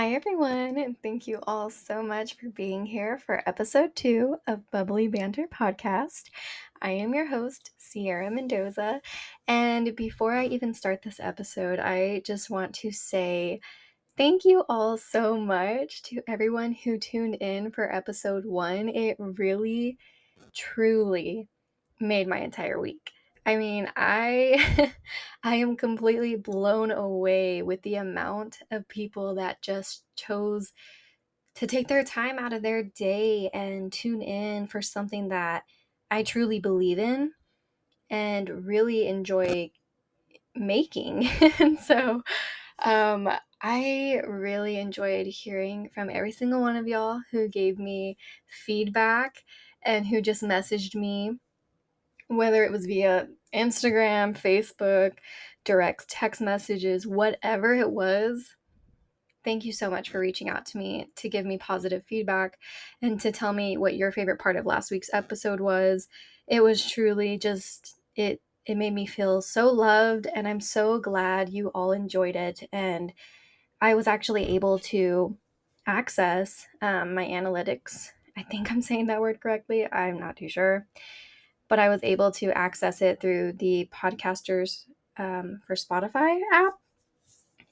Hi, everyone, and thank you all so much for being here for episode 2 of Bubbly Banter Podcast. I am your host, Sierra Mendoza, and before I even start this episode, I just want to say thank you all so much to everyone who tuned in for episode 1. It really, truly made my entire week. I mean, I I am completely blown away with the amount of people that just chose to take their time out of their day and tune in for something that I truly believe in and really enjoy making. And so I really enjoyed hearing from every single one of y'all who gave me feedback and who just messaged me, whether it was via Instagram, Facebook, direct text messages, whatever it was. Thank you so much for reaching out to me to give me positive feedback and to tell me what your favorite part of last week's episode was. It was truly just, it made me feel so loved, and I'm so glad you all enjoyed it. And I was actually able to access my analytics. I think I'm saying that word correctly. I'm not too sure. But I was able to access it through the Podcasters for Spotify app.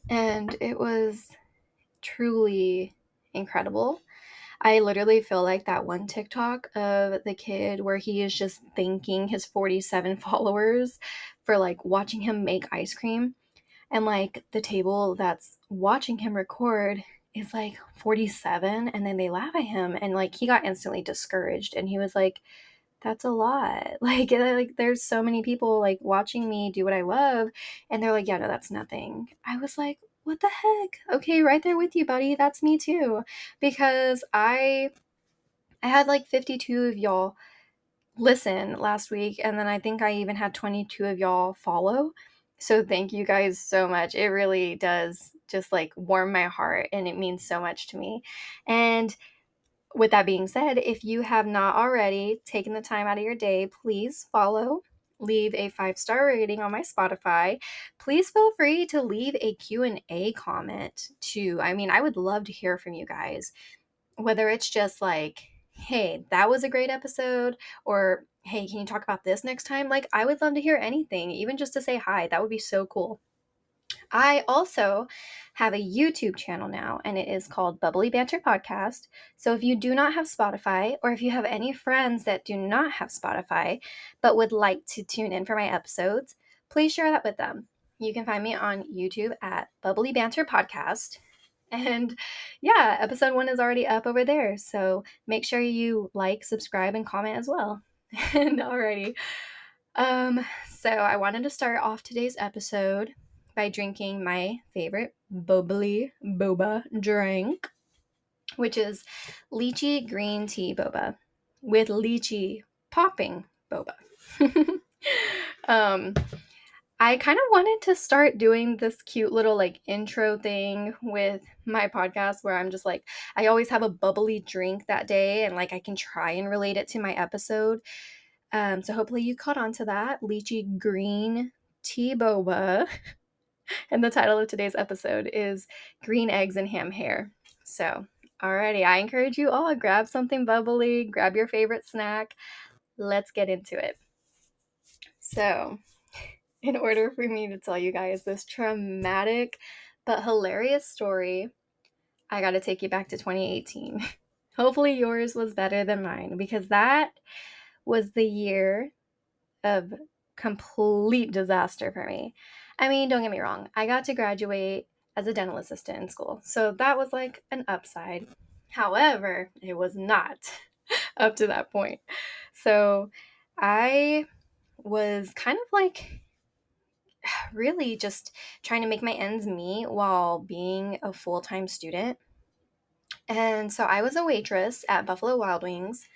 And it was truly incredible. I literally feel like that one TikTok of the kid where he is just thanking his 47 followers for like watching him make ice cream. And like the table that's watching him record is like 47, and then they laugh at him, and like he got instantly discouraged, and he was like, that's a lot. Like there's so many people like watching me do what I love, and they're like, yeah, no, that's nothing. I was like, what the heck? Okay, right there with you, buddy. That's me too. Because I had like 52 of y'all listen last week, and then I think I even had 22 of y'all follow. So thank you guys so much. It really does just like warm my heart, and it means so much to me. And with that being said, if you have not already taken the time out of your day, please follow, leave a 5-star rating on my Spotify. Please feel free to leave a Q&A comment too. I mean, I would love to hear from you guys, whether it's just like, hey, that was a great episode, or hey, can you talk about this next time? Like, I would love to hear anything, even just to say hi. That would be so cool. I also have a YouTube channel now, and it is called Bubbly Banter Podcast. So if you do not have Spotify, or if you have any friends that do not have Spotify but would like to tune in for my episodes, please share that with them. You can find me on YouTube at Bubbly Banter Podcast. And yeah, episode 1 is already up over there. So make sure you like, subscribe, and comment as well. And alrighty. So I wanted to start off today's episode by drinking my favorite boba drink, which is lychee green tea boba with lychee popping boba. I kind of wanted to start doing this cute little like intro thing with my podcast where I'm just like, I always have a bubbly drink that day, and like I can try and relate it to my episode. So hopefully you caught on to that. Lychee green tea boba. And the title of today's episode is Green Eggs and Ham Hair. So, alrighty, I encourage you all, grab something bubbly, grab your favorite snack. Let's get into it. So, in order for me to tell you guys this traumatic but hilarious story, I got to take you back to 2018. Hopefully yours was better than mine, because that was the year of complete disaster for me. I mean, don't get me wrong, I got to graduate as a dental assistant in school, so that was like an upside. However, it was not up to that point. So I was kind of like really just trying to make my ends meet while being a full-time student. And so I was a waitress at Buffalo Wild Wings.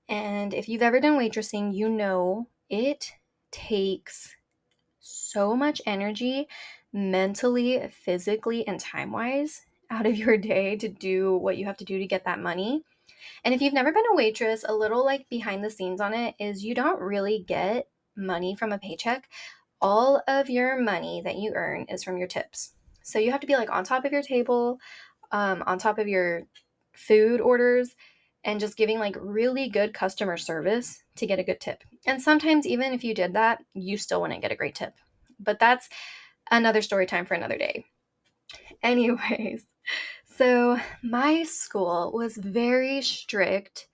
And if you've ever done waitressing, you know it takes so much energy mentally, physically, and time-wise out of your day to do what you have to do to get that money. And if you've never been a waitress, a little like behind the scenes on it is you don't really get money from a paycheck. All of your money that you earn is from your tips. So you have to be like on top of your table on top of your food orders and just giving like really good customer service to get a good tip. And sometimes even if you did that, you still wouldn't get a great tip. But that's another story time for another day. Anyways, so my school was very strict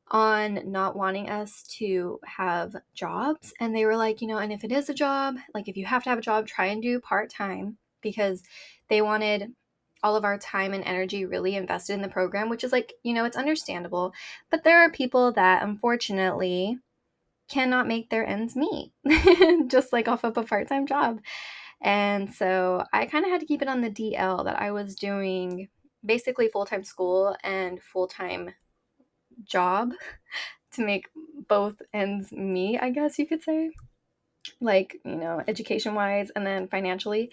on not wanting us to have jobs. And they were like, and if it is a job, like if you have to have a job, try and do part-time, because they wanted all of our time and energy really invested in the program, which is like, it's understandable. But there are people that unfortunately cannot make their ends meet, just like off of a part-time job. And so I kind of had to keep it on the DL that I was doing basically full-time school and full-time job to make both ends meet, I guess you could say, like, education-wise and then financially.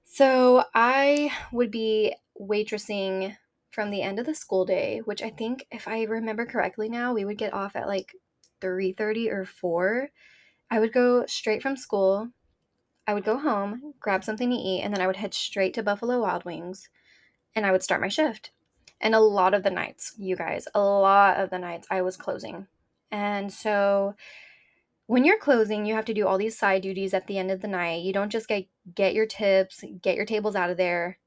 So I would be waitressing from the end of the school day, which I think, if I remember correctly now, we would get off at like 3:30 or 4. I would go straight from school. I would go home, grab something to eat, and then I would head straight to Buffalo Wild Wings, and I would start my shift. And a lot of the nights, you guys, a lot of the nights I was closing. And so when you're closing, you have to do all these side duties at the end of the night. You don't just get your tips, get your tables out of there,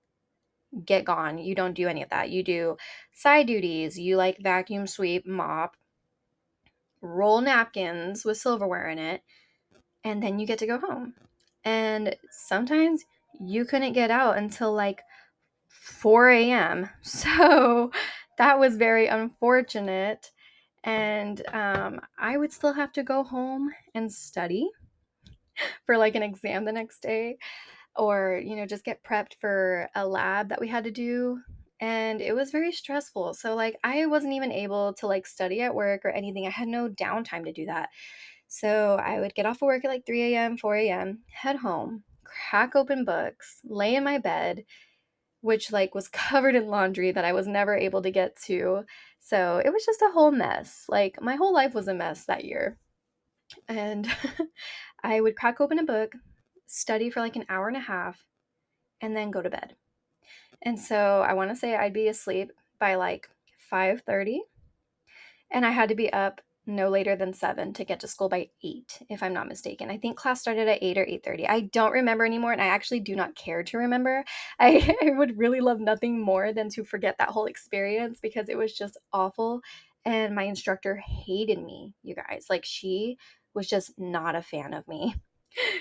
get gone. You don't do any of that. You do side duties. You like vacuum, sweep, mop, roll napkins with silverware in it, and then you get to go home. And sometimes you couldn't get out until like 4 a.m. So that was very unfortunate. And I would still have to go home and study for like an exam the next day, or, just get prepped for a lab that we had to do. And it was very stressful. So like I wasn't even able to like study at work or anything. I had no downtime to do that. So I would get off of work at like 3 a.m., 4 a.m., head home, crack open books, lay in my bed, which like was covered in laundry that I was never able to get to. So it was just a whole mess. Like my whole life was a mess that year. And I would crack open a book, study for like an hour and a half, and then go to bed. And so I want to say I'd be asleep by like 5:30, and I had to be up no later than 7 to get to school by 8, if I'm not mistaken. I think class started at 8 or 8:30. I don't remember anymore, and I actually do not care to remember. I would really love nothing more than to forget that whole experience, because it was just awful. And my instructor hated me, you guys. Like, she was just not a fan of me.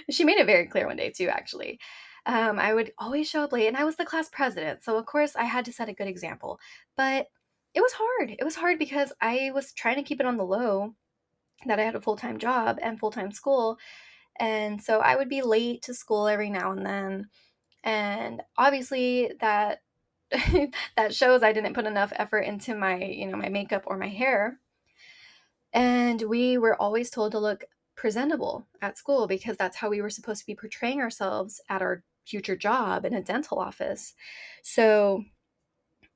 She made it very clear one day too, actually. I would always show up late, and I was the class president, so of course I had to set a good example. But it was hard. It was hard because I was trying to keep it on the low that I had a full-time job and full-time school, and so I would be late to school every now and then. And obviously that that shows I didn't put enough effort into my, my makeup or my hair. And we were always told to look presentable at school, because that's how we were supposed to be portraying ourselves at our future job in a dental office. So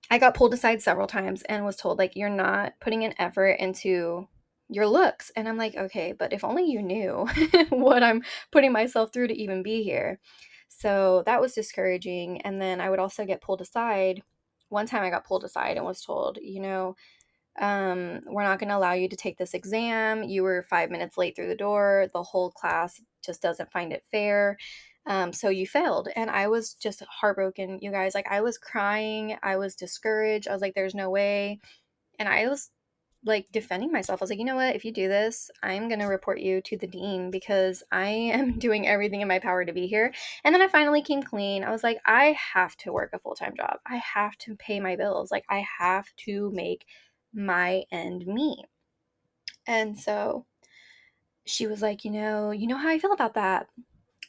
I got pulled aside several times and was told, like, you're not putting an effort into your looks. And I'm like, okay, but if only you knew what I'm putting myself through to even be here. So that was discouraging. And then I would also get pulled aside. One time I got pulled aside and was told, we're not going to allow you to take this exam. You were 5 minutes late through the door. The whole class just doesn't find it fair. So you failed. And I was just heartbroken, you guys. Like, I was crying. I was discouraged. I was like, there's no way. And I was like defending myself. I was like, you know what? If you do this, I'm going to report you to the dean, because I am doing everything in my power to be here. And then I finally came clean. I was like, I have to work a full-time job. I have to pay my bills. Like, I have to make my end meet. And so she was like, you know how I feel about that.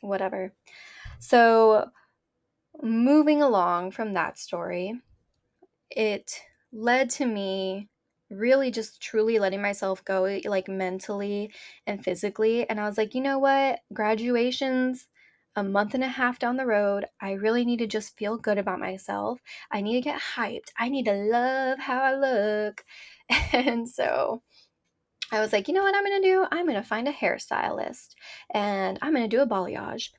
Whatever. So moving along from that story, it led to me really just truly letting myself go, like mentally and physically. And I was like, you know what? Graduation's a month and a half down the road. I really need to just feel good about myself. I need to get hyped. I need to love how I look. And so I was like, you know what I'm going to do? I'm going to find a hairstylist, and I'm going to do a balayage.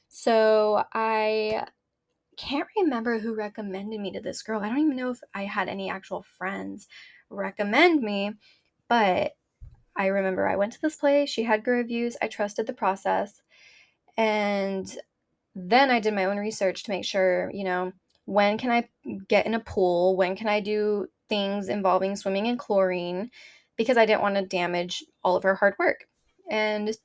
So I can't remember who recommended me to this girl. I don't even know if I had any actual friends recommend me, but I remember I went to this place. She had good reviews. I trusted the process. And then I did my own research to make sure, when can I get in a pool? When can I do things involving swimming in chlorine? Because I didn't want to damage all of her hard work. And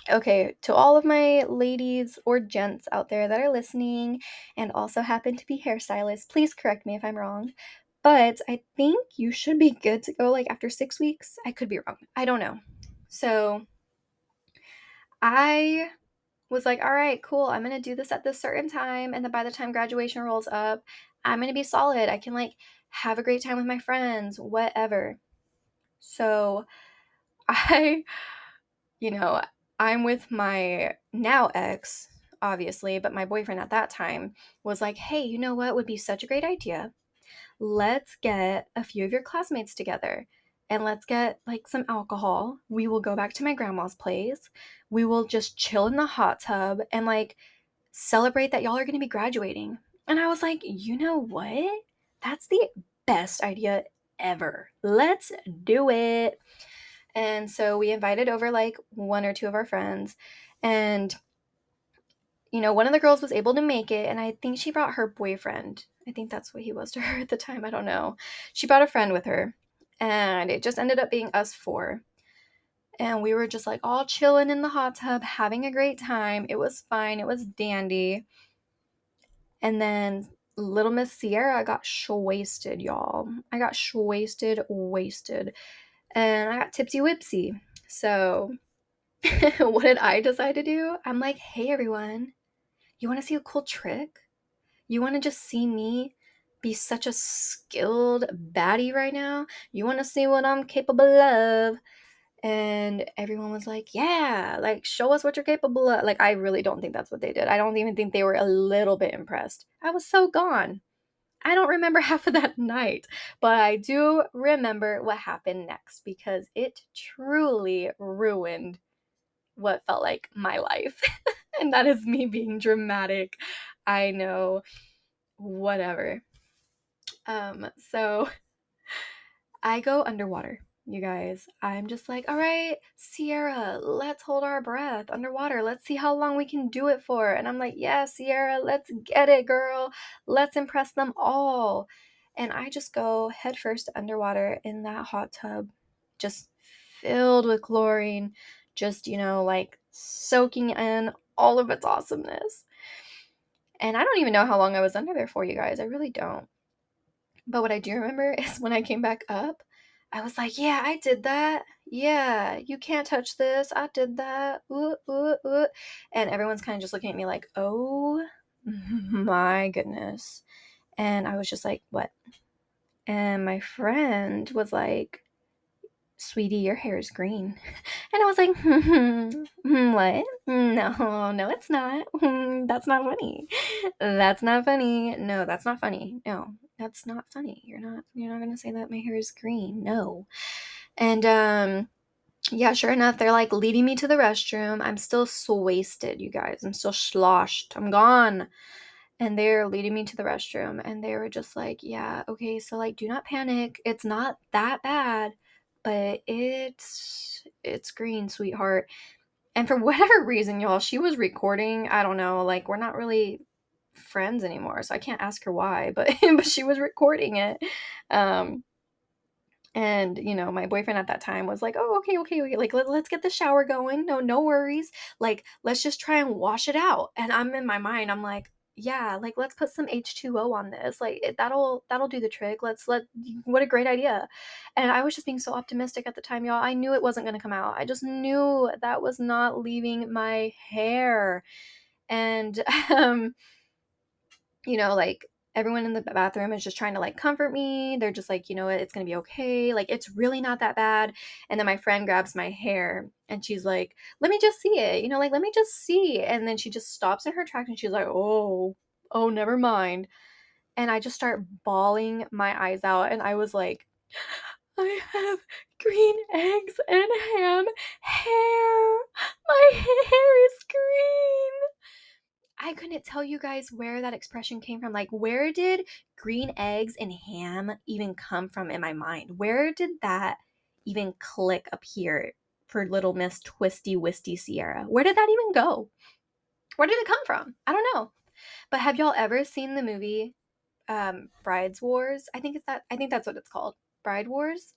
okay, to all of my ladies or gents out there that are listening and also happen to be hairstylists, please correct me if I'm wrong. But I think you should be good to go like after 6 weeks. I could be wrong. I don't know. So I was like, all right, cool. I'm going to do this at this certain time. And then by the time graduation rolls up, I'm going to be solid. I can like have a great time with my friends, whatever. So I, you know, I'm with my now ex, obviously, but my boyfriend at that time was like, hey, you know what would be such a great idea? Let's get a few of your classmates together and let's get like some alcohol. We will go back to my grandma's place. We will just chill in the hot tub and like celebrate that y'all are going to be graduating. And I was like, you know what? That's the best idea ever. Let's do it. And so we invited over like one or two of our friends. And, one of the girls was able to make it. And I think she brought her boyfriend. I think that's what he was to her at the time. I don't know. She brought a friend with her. And it just ended up being us four. And we were just like all chilling in the hot tub, having a great time. It was fine. It was dandy. And then little Miss Sierra got wasted, y'all. I got wasted. And I got tipsy whipsy. So what did I decide to do? I'm like, hey, everyone, you want to see a cool trick? You want to just see me be such a skilled baddie right now? You want to see what I'm capable of? And everyone was like, yeah, like, show us what you're capable of. Like, I really don't think that's what they did. I don't even think they were a little bit impressed. I was so gone. I don't remember half of that night, but I do remember what happened next because it truly ruined what felt like my life. And that is me being dramatic. I know, whatever. So I go underwater, you guys. I'm just like, all right, Sierra, let's hold our breath underwater. Let's see how long we can do it for. And I'm like, yeah, Sierra, let's get it, girl. Let's impress them all. And I just go headfirst underwater in that hot tub, just filled with chlorine, just, like soaking in all of its awesomeness. And I don't even know how long I was under there for, you guys. I really don't. But what I do remember is when I came back up, I was like, yeah, I did that. Yeah, you can't touch this. I did that. Ooh, ooh, ooh. And everyone's kind of just looking at me like, oh my goodness. And I was just like, what? And my friend was like, sweetie, your hair is green. And I was like, what? No, it's not. That's not funny. That's not funny. No, that's not funny. No, that's not funny. You're not gonna say that my hair is green. No. And yeah, sure enough, they're like leading me to the restroom. I'm still wasted, you guys. I'm still sloshed. I'm gone. And they're leading me to the restroom and they were just like, yeah, okay, so like do not panic. It's not that bad, but it's green, sweetheart. And for whatever reason, y'all, she was recording. I don't know, like we're not really friends anymore, so I can't ask her why, but but she was recording it. And my boyfriend at that time was like, oh, okay, like let's get the shower going. No worries, like let's just try and wash it out. And I'm in my mind, I'm like, yeah, like let's put some H2O on this, like that'll do the trick. What a great idea. And I was just being so optimistic at the time, y'all. I knew it wasn't going to come out. I just knew that was not leaving my hair. And like everyone in the bathroom is just trying to like comfort me. They're just like, you know what, it's gonna be okay. Like it's really not that bad. And then my friend grabs my hair and she's like, let me just see it. Like, let me just see. And then she just stops in her tracks and she's like, oh, never mind. And I just start bawling my eyes out. And I was like, I have green eggs and ham hair. My hair is green. I couldn't tell you guys where that expression came from. Like, where did green eggs and ham even come from in my mind? Where did that even click up here for little Miss Twisty Wisty Sierra? Where did that even go? Where did it come from? I don't know. But have y'all ever seen the movie Brides Wars? I think that's what it's called. Bride Wars?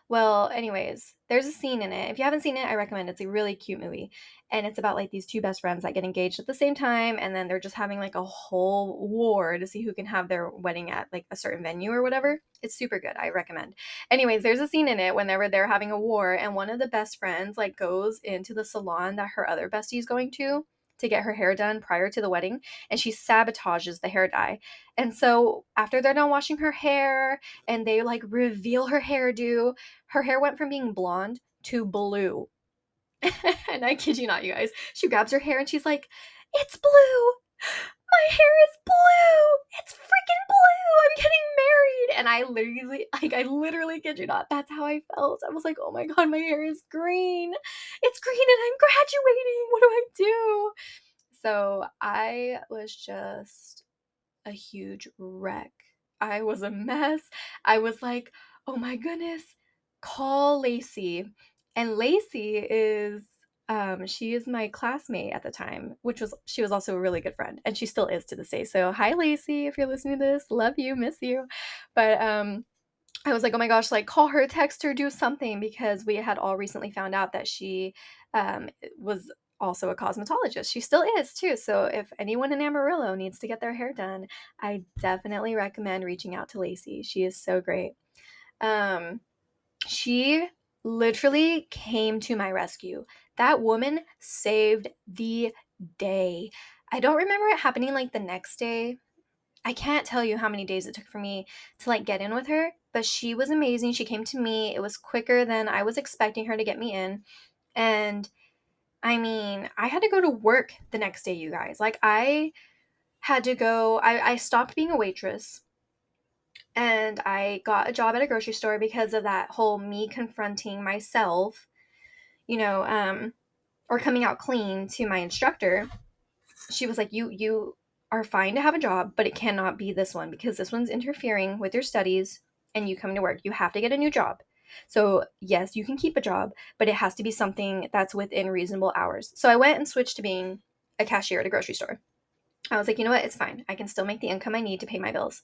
Well, anyways, there's a scene in it. If you haven't seen it, I recommend it. It's a really cute movie. And it's about like these two best friends that get engaged at the same time, and then they're just having like a whole war to see who can have their wedding at like a certain venue or whatever. It's super good. I recommend. Anyways, there's a scene in it whenever they're having a war, and one of the best friends like goes into the salon that her other bestie is going to get her hair done prior to the wedding, and she sabotages the hair dye. And so after they're done washing her hair and they like reveal her hairdo, her hair went from being blonde to blue. And I kid you not, you guys. She grabs her hair and she's like, "It's blue. My hair is blue. It's freaking blue. I'm getting married." And I literally kid you not, that's how I felt. I was like, "Oh my God, my hair is green. It's green and I'm graduating. What do I do?" So I was just a huge wreck. I was a mess. I was like, "Oh my goodness, call Lacey." And Lacey is she is my classmate at the time, she was also a really good friend, and she still is to this day. So hi Lacey, if you're listening to this, love you, miss you. But I was like, "Oh my gosh, like call her, text her, do something," because we had all recently found out that she was also a cosmetologist. She still is too. So if anyone in Amarillo needs to get their hair done, I definitely recommend reaching out to Lacey. She is so great. She literally came to my rescue. That woman saved the day. I don't remember it happening like the next day. I can't tell you how many days it took for me to like get in with her, but she was amazing. She came to me. It was quicker than I was expecting her to get me in. And I mean, I had to go to work the next day, you guys. Like I had to go, I stopped being a waitress and I got a job at a grocery store because of that whole me confronting myself, you know, or coming out clean to my instructor. She was like, you are fine to have a job, but it cannot be this one because this one's interfering with your studies and you come to work. You have to get a new job. So yes, you can keep a job, but it has to be something that's within reasonable hours. So I went and switched to being a cashier at a grocery store. I was like, you know what? It's fine. I can still make the income I need to pay my bills.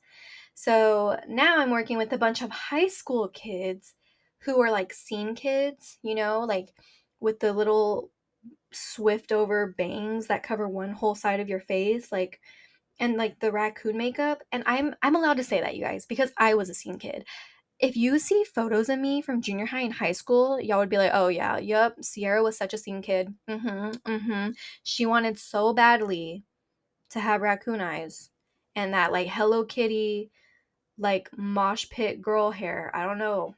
So now I'm working with a bunch of high school kids who are like scene kids, like with the little swift over bangs that cover one whole side of your face, like, and like the raccoon makeup. And I'm allowed to say that, you guys, because I was a scene kid. If you see photos of me from junior high and high school, y'all would be like, "Oh yeah, yep, Sierra was such a scene kid. She wanted so badly to have raccoon eyes and that like Hello Kitty, like mosh pit girl hair. I don't know.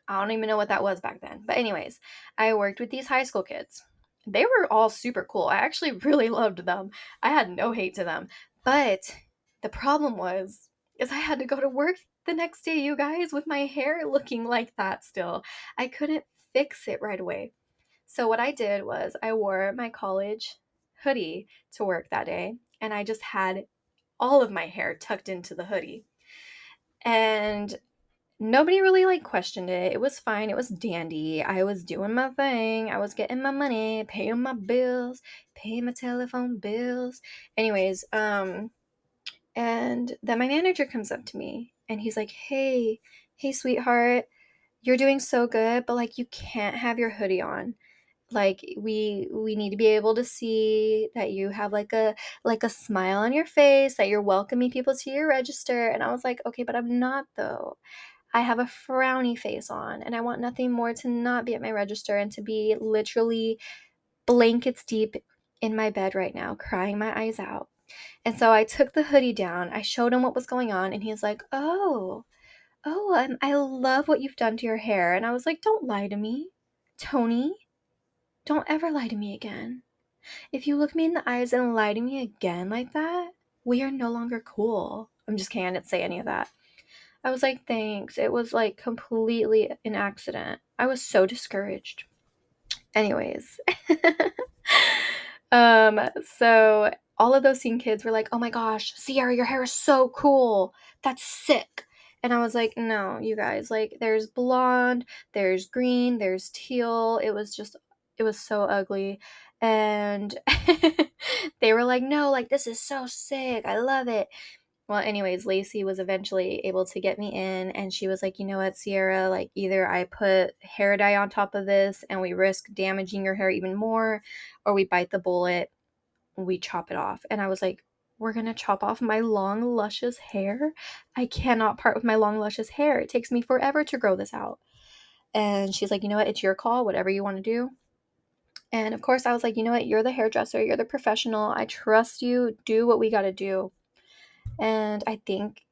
I don't even know what that was back then. But anyways, I worked with these high school kids. They were all super cool. I actually really loved them. I had no hate to them. But the problem is I had to go to work the next day, you guys, with my hair looking like that still. I couldn't fix it right away. So what I did was I wore my college hoodie to work that day, and I just had all of my hair tucked into the hoodie. And nobody really like questioned it. It was fine. It was dandy. I was doing my thing. I was getting my money, paying my bills, paying my telephone bills. Anyways, and then my manager comes up to me and he's like, hey, sweetheart, you're doing so good, but like you can't have your hoodie on. Like we need to be able to see that you have like a smile on your face, that you're welcoming people to your register. And I was like, okay, but I'm not though. I have a frowny face on and I want nothing more to not be at my register and to be literally blankets deep in my bed right now, crying my eyes out. And so I took the hoodie down. I showed him what was going on and he's like, I love what you've done to your hair. And I was like, don't lie to me, Tony. Don't ever lie to me again. If you look me in the eyes and lie to me again like that, we are no longer cool. I'm just kidding. I didn't say any of that. I was like, thanks. It was like completely an accident. I was so discouraged. Anyways. So all of those scene kids were like, oh my gosh, Sierra, your hair is so cool. That's sick. And I was like, no, you guys, like, there's blonde, there's green, there's teal. It was so ugly. And they were like, no, like, this is so sick. I love it. Well, anyways, Lacey was eventually able to get me in, and she was like, you know what, Sierra, like, either I put hair dye on top of this and we risk damaging your hair even more, or we bite the bullet, we chop it off. And I was like, we're gonna chop off my long, luscious hair? I cannot part with my long, luscious hair. It takes me forever to grow this out. And she's like, you know what, it's your call, whatever you want to do. And of course, I was like, you know what, you're the hairdresser, you're the professional. I trust you. Do what we got to do. And I think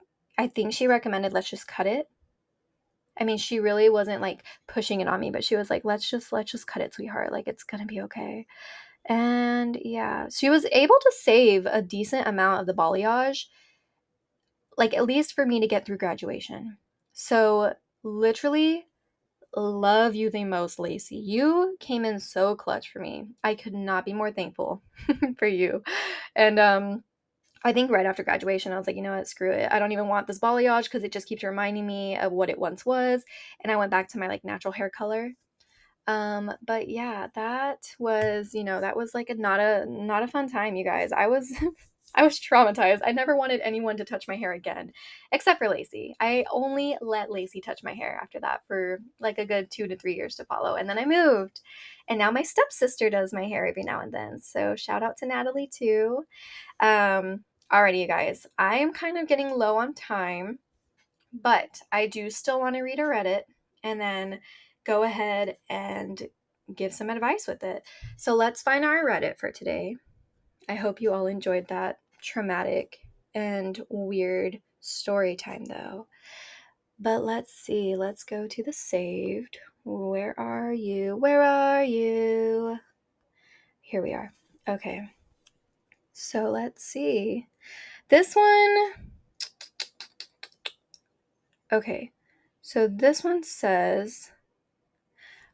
she recommended, let's just cut it. I mean, she really wasn't like pushing it on me, but she was like, let's just cut it, sweetheart. Like, it's gonna be okay. And yeah, she was able to save a decent amount of the balayage, like at least for me to get through graduation. So literally, love you the most, Lacey. You came in so clutch for me. I could not be more thankful for you. And I think right after graduation, I was like, you know what, screw it. I don't even want this balayage because it just keeps reminding me of what it once was. And I went back to my like natural hair color. But yeah, that was, that was like not a fun time, you guys. I was I was traumatized. I never wanted anyone to touch my hair again, except for Lacey. I only let Lacey touch my hair after that for like a good 2 to 3 years to follow. And then I moved. And now my stepsister does my hair every now and then. So shout out to Natalie too. Alrighty, you guys. I am kind of getting low on time, but I do still want to read a Reddit and then go ahead and give some advice with it. So let's find our Reddit for today. I hope you all enjoyed that traumatic and weird story time, though. But let's see. Let's go to the saved. Where are you? Where are you? Here we are. Okay. So let's see. This one. Okay. So this one says,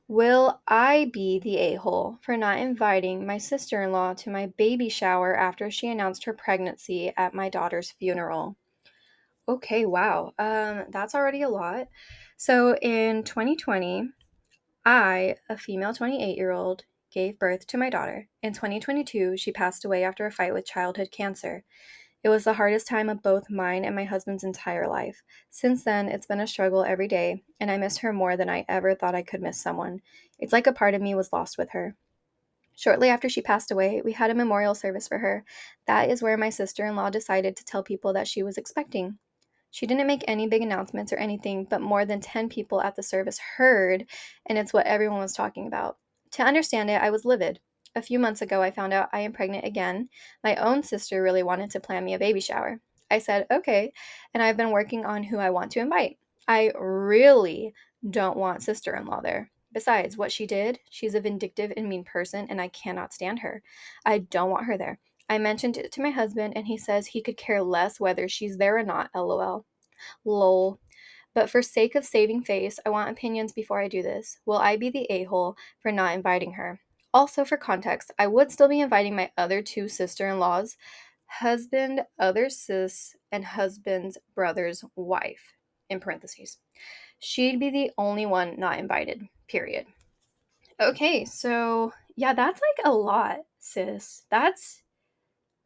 will I be the a-hole for not inviting my sister-in-law to my baby shower after she announced her pregnancy at my daughter's funeral? Okay, wow. That's already a lot. So in 2020, I, a female 28-year-old, gave birth to my daughter. In 2022, she passed away after a fight with childhood cancer. It was the hardest time of both mine and my husband's entire life. Since then, it's been a struggle every day, and I miss her more than I ever thought I could miss someone. It's like a part of me was lost with her. Shortly after she passed away, we had a memorial service for her. That is where my sister-in-law decided to tell people that she was expecting. She didn't make any big announcements or anything, but more than 10 people at the service heard, and it's what everyone was talking about. To understand it, I was livid. A few months ago, I found out I am pregnant again. My own sister really wanted to plan me a baby shower. I said, okay, and I've been working on who I want to invite. I really don't want sister-in-law there. Besides, what she did, she's a vindictive and mean person, and I cannot stand her. I don't want her there. I mentioned it to my husband, and he says he could care less whether she's there or not, lol. Lol. But for sake of saving face, I want opinions before I do this. Will I be the a-hole for not inviting her? Also, for context, I would still be inviting my other two sister-in-laws, husband, other sis, and husband's brother's wife, in parentheses. She'd be the only one not invited, period. Okay, so yeah, that's like a lot, sis. That's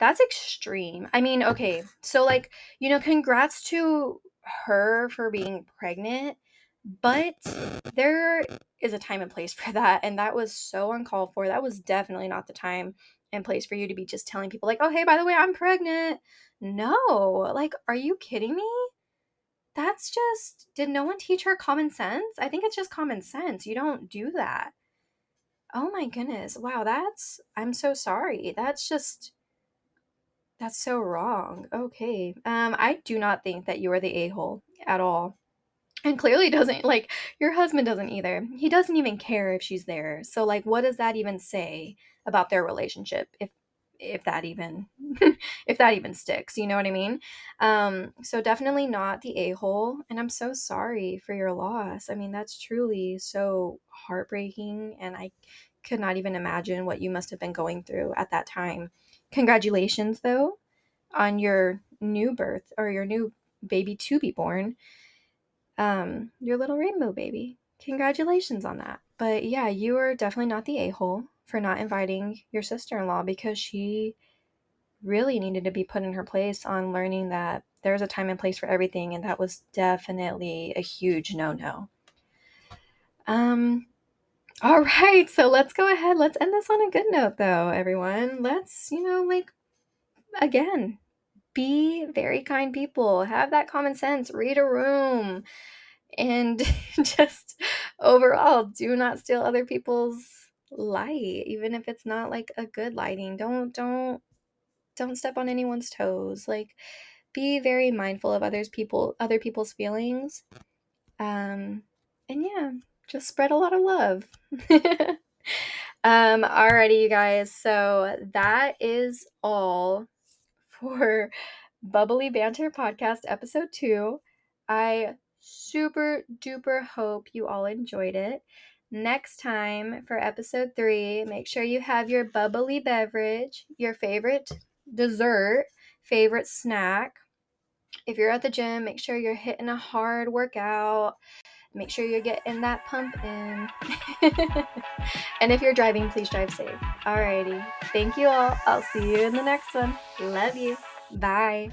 extreme. I mean, okay, so like, congrats to her for being pregnant, but there is a time and place for that, and that was so uncalled for. That was definitely not the time and place for you to be just telling people like, "Oh, hey, by the way, I'm pregnant." No, like, are you kidding me? That's just, did no one teach her common sense? I think it's just common sense. You don't do that. Oh my goodness. Wow, I'm so sorry. That's so wrong. Okay. I do not think that you are the a-hole at all. And clearly doesn't, like, your husband doesn't either. He doesn't even care if she's there. So, like, what does that even say about their relationship if that even if that even sticks, you know what I mean? So definitely not the a-hole, and I'm so sorry for your loss. I mean, that's truly so heartbreaking, and I could not even imagine what you must have been going through at that time. Congratulations, though, on your new birth or your new baby to be born, your little rainbow baby. Congratulations on that. But yeah, you are definitely not the a-hole for not inviting your sister-in-law, because she really needed to be put in her place on learning that there's a time and place for everything, and that was definitely a huge no-no. All right, so let's go ahead. Let's end this on a good note, though, everyone. Let's, again, be very kind people. Have that common sense. Read a room. And just overall, do not steal other people's light, even if it's not like a good lighting. Don't step on anyone's toes. Like, be very mindful of other people's feelings. And yeah, just spread a lot of love. Alrighty, you guys. So that is all for Bubbly Banter Podcast episode 2. I super duper hope you all enjoyed it. Next time for episode 3, make sure you have your bubbly beverage, your favorite dessert, favorite snack. If you're at the gym, make sure you're hitting a hard workout. Make sure you're getting that pump in. And if you're driving, please drive safe. Alrighty. Thank you all. I'll see you in the next one. Love you. Bye.